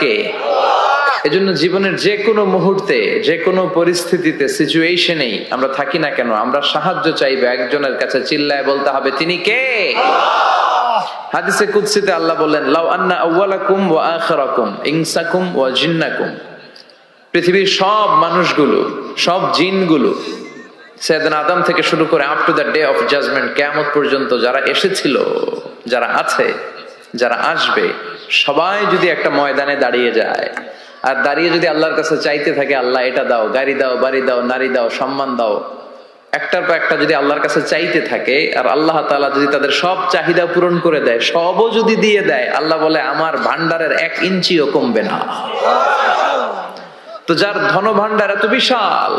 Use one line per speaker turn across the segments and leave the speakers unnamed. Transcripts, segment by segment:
কে? এজন্য জীবনের যে কোনো মুহূর্তে, যে কোনো পরিস্থিতিতে, সিচুয়েশনেই আমরা থাকি না কেন, আমরা সাহায্য চাইবে একজনের কাছে, চিল্লায় বলতে হবে তিনি কে? হাদিসে কুদসিতে আল্লাহ বলেন, লাউ আন্না আউওয়ালাকুম ওয়া আখিরাকুম ইনসাকুম ওয়া জিন্নাকুম, পৃথিবীর সব মানুষগুলো, সব জিনগুলো, সাইয়েদনা আদম থেকে শুরু করে up to the day of judgment, কিয়ামত পর্যন্ত যারা এসেছিল, যারা আছে, যারা আসবে, সবাই যদি একটা ময়দানে দাঁড়িয়ে যায় আর দাঁড়িয়ে যদি আল্লাহর কাছে চাইতে থাকে, আল্লাহ এটা দাও, গাড়ি দাও, বাড়ি দাও, নারী দাও, সম্মান দাও, একটার পর একটা যদি আল্লাহর কাছে চাইতে থাকে, আর আল্লাহ তাআলা যদি তাদের সব চাহিদা পূরণ করে দেয়, সবও যদি দিয়ে দেয়, আল্লাহ বলে আমার ভান্ডারের 1 ইঞ্চিও কমবে না। তো যার ধন ভান্ডার এত বিশাল,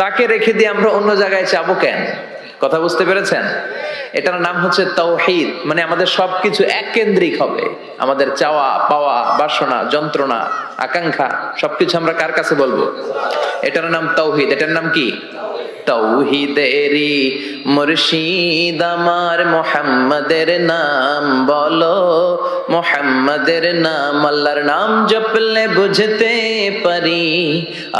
তাকে রেখে দিয়ে আমরা অন্য জায়গায় চাবো কেন? কথা বুঝতে পেরেছেন? এটার নাম হচ্ছে তাওহীদ। মানে আমাদের সবকিছু এক কেন্দ্রিক হবে। আমাদের চাওয়া পাওয়া, বাসনা, যন্ত্রণা, আকাঙ্ক্ষা সবকিছু আমরা কার কাছে বলবো? এটার নাম তাওহীদ। এটার নাম কি? তাওহীদেরই মুর্শিদ আমার মুহাম্মাদের নাম বলো, মুহাম্মাদের নাম। আল্লাহর নাম জপলে বুঝতে পারি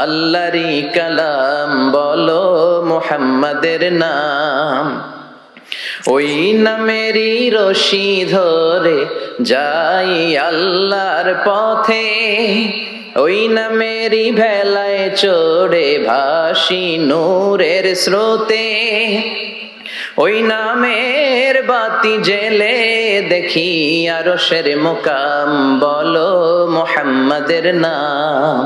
আল্লাহরই কালাম বলো, মুহাম্মাদের নাম। ওই নামেরই রশি ধরে যাই আল্লাহর পথে, ওই নামেরই ভেলায় চড়ে ভাসি নূরের স্রোতে, ওই নামের বাতি জেলে দেখি আরশের মুকাম বলো, মুহাম্মাদের নাম।